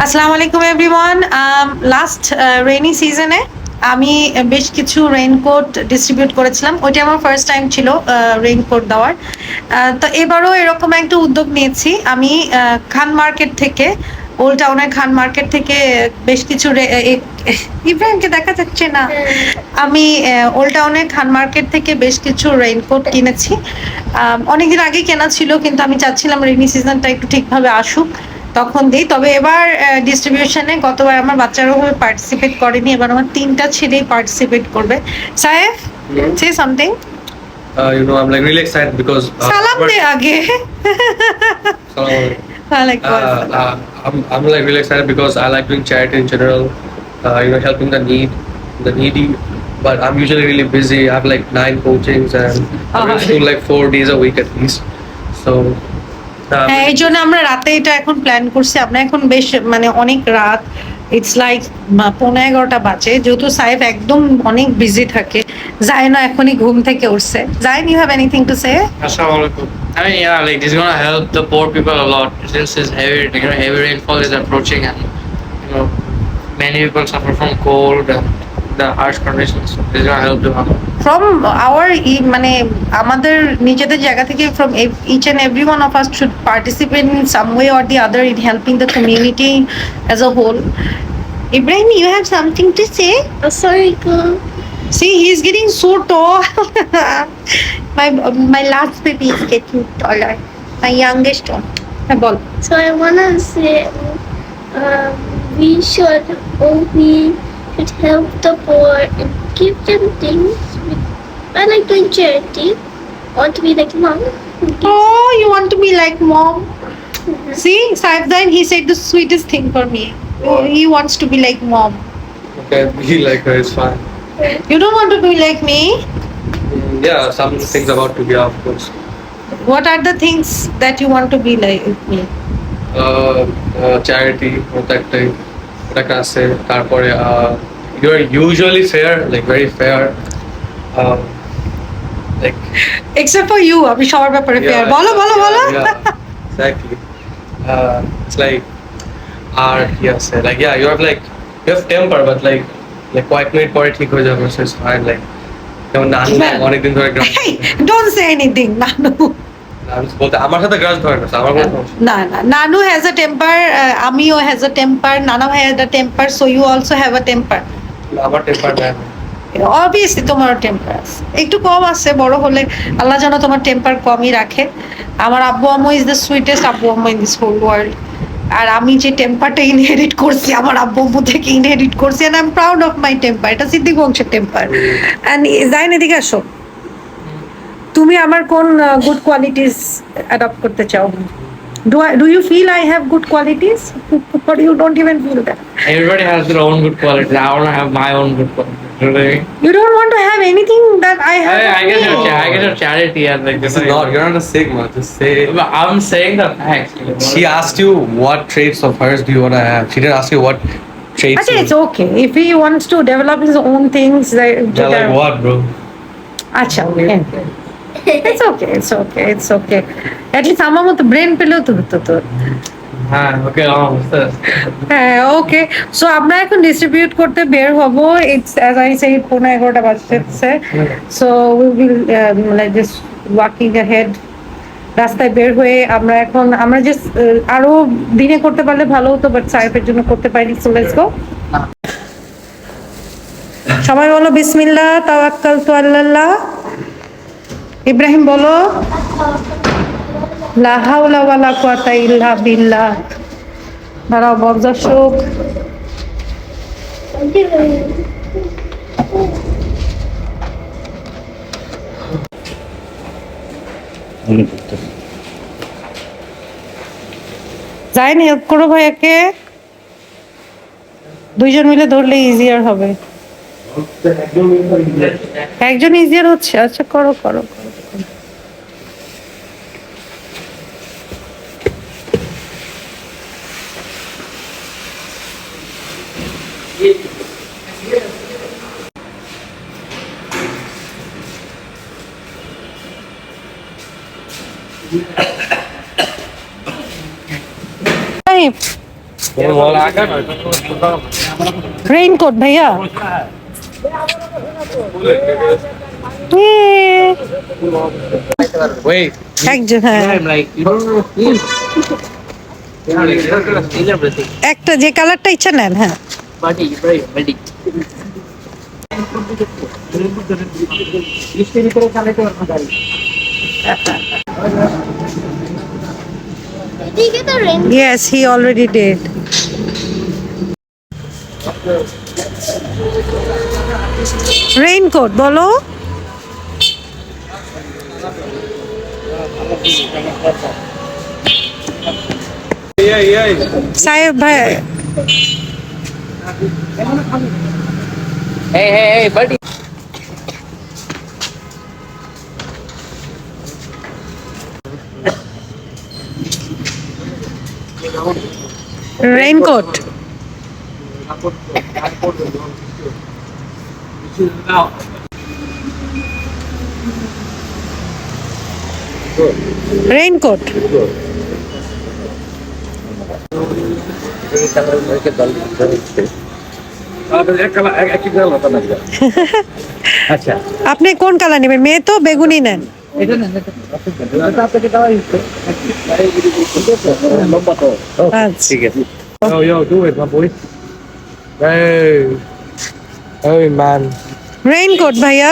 আসসালামু আলাইকুম everyone. Last rainy সিজনে আমি বেশ কিছু রেইনকোট ডিস্ট্রিবিউট করেছিলাম। ওইটা আমার ফার্স্ট টাইম ছিল রেইনকোট দেওয়ার। তো এবারও এরকম একটা উদ্যোগ নিয়েছি। আমি খান মার্কেট থেকে, ওল্ড টাউনের খান মার্কেট থেকে বেশ কিছু ইব্রাহিমকে দেখা যাচ্ছে না। আমি ওল্ড টাউনের খান মার্কেট থেকে বেশ কিছু রেইনকোট কিনেছি। অনেকদিন আগে কেনা ছিল, কিন্তু আমি চাচ্ছিলাম রেইনি সিজনটা একটু ঠিকভাবে আসুক, তখন দিই। তবে এবার ডিস্ট্রিবিউশনে গতবার আমার বাচ্চারা ওভাবে পার্টিসিপেট করেনি, এবার আমার 3টা ছেলেই পার্টিসিপেট করবে। সাহেব, say something. I'm like really excited because সালাম দে আগে। ওয়ালাইকুম আসসালাম। I'm like really excited because I like doing charity in general. Helping the needy. But I'm usually really busy. I have like 9 coachings and I'm in school like 4 days a week at least. So. হ্যাঁ, এই জন্য আমরা রাতে এটা এখন plan করছি। আমরা এখন বেশ মানে অনেক রাত, ইটস লাইক 11:15 বাজে, যেহেতু সাইফ একদম অনেক বিজি থাকে। জায়না এখনই ঘুম থেকে উঠছে। Zain, you have anything to say? Assalamualaikum. I mean, yeah, like this is gonna help the poor people a lot since this heavy rainfall is approaching, and many people suffer from cold and the harsh conditions. So this is gonna help them a lot. From our মানে আমাদের নিজেদের জায়গা থেকে, from each and every one of us should participate in some way or the other in helping the community as a whole. Ibrahim, you have something to say? Assalamualaikum. See, he's getting so tall. My last baby is getting taller. My youngest one. Ball. So I wanna say we should help the poor and give them things. I like doing charity. I want to be like mom. Oh, you want to be like mom? See, Saifdan, he said the sweetest thing for me. He wants to be like mom. Okay, be like her, it's fine. You don't want to be like me? Yeah, some things about to be, of course. What are the things that you want to be like me? Charity, ওটা কাছে তারপরে you are usually fair, like very fair. Like Except for you, আমি সবার ব্যাপারে fair. বলো বলো বলো। Exactly. It's like yes, like yeah, you have temper, but like কয়েক মিনিট পরে ঠিক হয়ে যাবে, so it's fine. Like যেমন নানু অনেকদিন ধরে Hey, don't say anything, নানু। বলতে আমার সাথে গ্রাস ধরে না, আমার কোনো সমস্যা না না, নানু হ্যাজ আ টেম্পার, আমিও হ্যাজ আ টেম্পার, নানা ভাই has a temper, so you also have a temper. না, আমার টেম্পার নেই। অবভিয়াসলি তোমার টেম্পার আছে, একটু কম আছে। বড় হলে আল্লাহ যেন তোমার টেম্পার কমই রাখে। আমার আব্বু আম্মু ইজ দ্য সুইটেস্ট আব্বু আম্মু ইন দিস হোল ওয়ার্ল্ড। আর আমি যে টেম্পারটা ইনহেরিট করছি আমার আব্বু আম্মু থেকে ইনহেরিট করছি, and I am proud of my temper. এটা সিদ্দিক বংশের টেম্পার। এন্ড জাইন, এদিকে আসো। তুমি আমার কোন গুড কোয়ালিটিস অ্যাডপ্ট করতে চাও? Do you feel I have good qualities? Or you don't even feel that? Everybody has their own good qualities. I wanna have my own good qualities. You know what I mean? You don't want to have anything that I have? I get your charity and like This is not, you're not a Sigma, just say. But I'm saying the facts. She asked you what traits of hers do you want to have. She didn't ask you what traits. I think it's okay if he wants to develop his own things. Yeah, like what, bro? Acha, okay. It's okay. At least আমার মতো brain পেলেও তো। Okay, হ্যাঁ, ওকে। So আমরা এখন distribute করতে বের হব। ইটস অ্যাজ আই সে 11:15 বাজছে। So we will like just walking ahead. রাস্তায় বের হয়ে আমরা জাস্ট আরো দিনে করতে পারলে ভালো হতো, বাট সাইফের জন্য করতে পারিনি। So let's go. সবাই বলো বিসমিল্লাহ তাওয়াক্কালতু আলাল্লাহ। ইব্রাহিম বলো লা হাওলা ওয়ালা কুওয়াতা ইল্লা বিল্লাহ। দাঁড়াও দর্শক। যাই হেল্প করো ভাইয়াকে, দুইজন মিলে ধরলে ইজিয়ার হবে। একজন ইজিয়ার হচ্ছে, আচ্ছা করো। রেইনকোট ভাইয়া Wait. একজন হ্যাঁ I'm like, you don't know. Yeah, like, you're gonna steal everything. একটা যে কালারটা ইচ্ছা নেন হ্যাঁ Buddy, buddy. Did you get the rain? Yes he already did raincoat বলো সাহেব ভাই Hey, buddy. রেইনকোট রেইনকোট আচ্ছা আপনি কোন কালার নেবেন মেয়ে তো বেগুনি নেন আচ্ছা ঠিক আছে yo do it my boy hey hey man raincoat ভাইয়া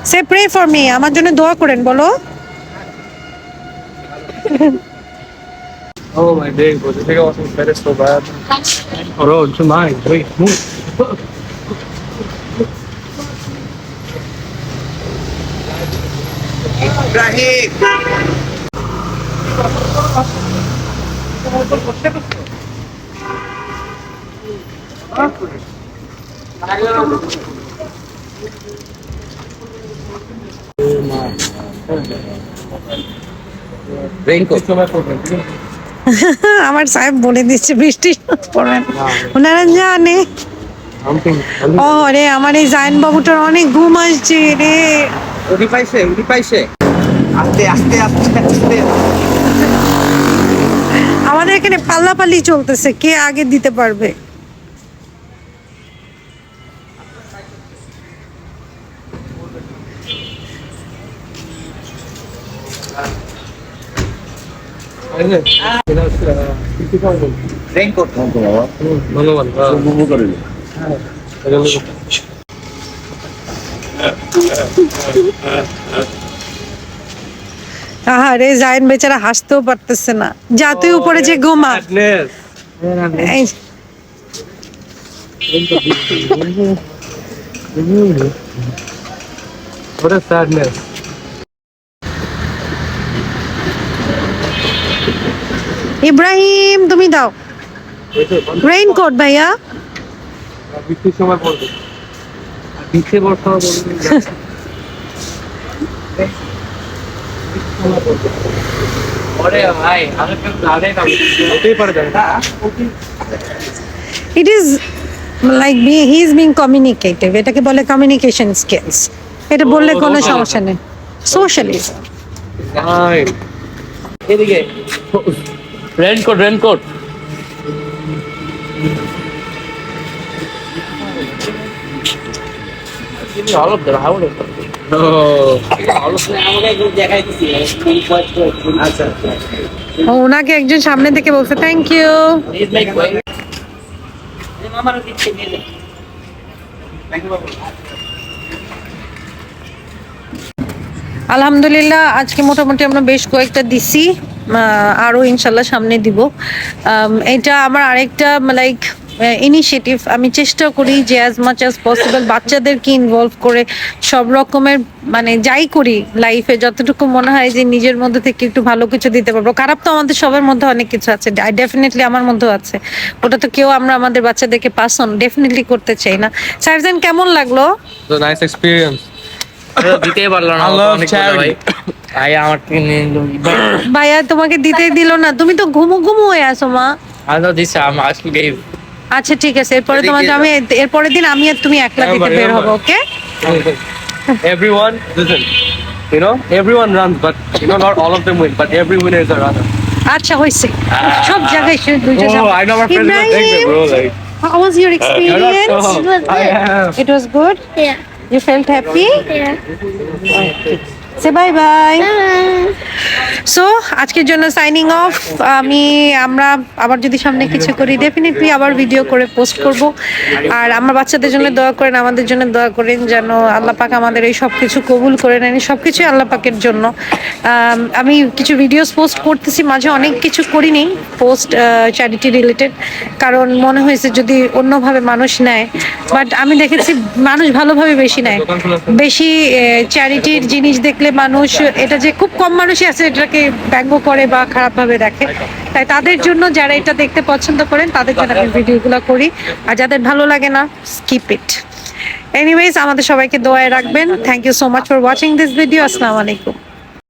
সে প্রে ফর মি আমার জন্য দোয়া করেন বলো oh my days bro the thing wasn't better so bad oh bro it's mine wait move Raincoat. আমার সাহেব বলে দিচ্ছে বৃষ্টি পড়বেন ওনারা জানে ও রে আমার এই জাইন বাবুটার অনেক ঘুম আসছে রে উড়ি পাইছে আস্তে আস্তে আস্তে আস্তে আমাদের এখানে পাল্লাপাল্লি চলতেছে কে আগে দিতে পারবে রেইনকোট ধন্যবাদ আহারে জাইন বেচারা হাসতেও পারতেছে না যা তুই উপরে যে ঘুমা Sadness. এই, What a sadness. ইব্রাহিম তুমি দাও রেইনকোট ভাইয়া বৃষ্টির সময় পড়বে আর বৃষ্টি বর্ষা বলবেন ওরে ভাই আমি তো জানি না হতেই পারে জানি না। It is like he is being communicative এটাকে বলে কমিউনিকেশন স্কিলস এটা বললে কোনো সমস্যা নেই সোশ্যালিজম Fine. এদিকে raincoat Give me all of them. How would it? Oh. All of them. আচ্ছা ওনাকে একজন সামনে থেকে বলছে thank you please make way আলহামদুলিল্লাহ আজকে মোটামুটি আমরা বেশ কয়েকটা দিছি আরো ইনশাল্লাহ সামনে দিব এটা আমার আরেকটা লাইক ইনিশিয়েটিভ আমি চেষ্টা করি যে অ্যাজ মাচ অ্যাজ পসিবল বাচ্চাদেরকে ইনভলভ করে সব রকমের মানে যাই করি লাইফে যতটুকু মনে হয় যে নিজের মধ্যে থেকে একটু ভালো কিছু দিতে পারবো খারাপ তো আমাদের সবার মধ্যে অনেক কিছু আছে ডেফিনেটলি আমার মধ্যেও আছে ওটা তো কেউ আমরা আমাদের বাচ্চাদেরকে পাস অন ডেফিনেটলি করতে চাই না সাইফজান কেমন লাগলো It was a nice experience. দিতেই পারলো না I love অনেক charity. ভাই আমার থেকে নিয়ে নিল ভাইয়া তোমাকে দিতেই দিল না তুমি তো ঘুমু হয়ে আসো মা I know this I'm asking Dave. আচ্ছা ঠিক আছে এরপরে এদিকে তোমাকে আমি এরপরের দিন আমি আর তুমি একলা দিতে বের হবো ওকে Everyone, listen. You know, everyone runs, but you know, not all of them win. But every winner is a runner. আচ্ছা হয়েছে সব জায়গায় সে দুইটা Oh, যাবে। I know my friends will take me, Ibrahim, bro. Like, how was your experience? It was good. I am. It was good. Yeah. You felt happy? Yeah. Say bye bye. Bye. So আজকের জন্য signing off. আমরা আবার যদি সামনে কিছু করি definitely আবার video করে পোস্ট করব। আর আমার বাচ্চাদের জন্য দোয়া করেন, আমাদের জন্য দোয়া করেন যেন আল্লাহ পাক আমাদের এই সব কিছু কবুল করে নেন। সব কিছুই আল্লাহ পাকের জন্য। আমি কিছু ভিডিওস পোস্ট করতেছি, মাঝে অনেক কিছু করিনি পোস্ট চ্যারিটি রিলেটেড, কারণ মনে হয়েছে যদি অন্যভাবে মানুষ নেয়, বাট আমি দেখেছি মানুষ ভালোভাবে বেশি নেয়। বেশি চ্যারিটির জিনিস দেখলে মানুষ, এটা যে খুব কম মানুষই আছে এটাকে ব্যঙ্গ করে বা খারাপভাবে দেখে, তাই তাদের জন্য যারা এটা দেখতে পছন্দ করেন তাদের জন্য আমি ভিডিওগুলো করি, আর যাদের ভালো লাগে না স্কিপ ইট। এনিওয়েজ, আমাদের সবাইকে দোয়ায় রাখবেন। Thank you so much for watching this video. আসসালামু আলাইকুম।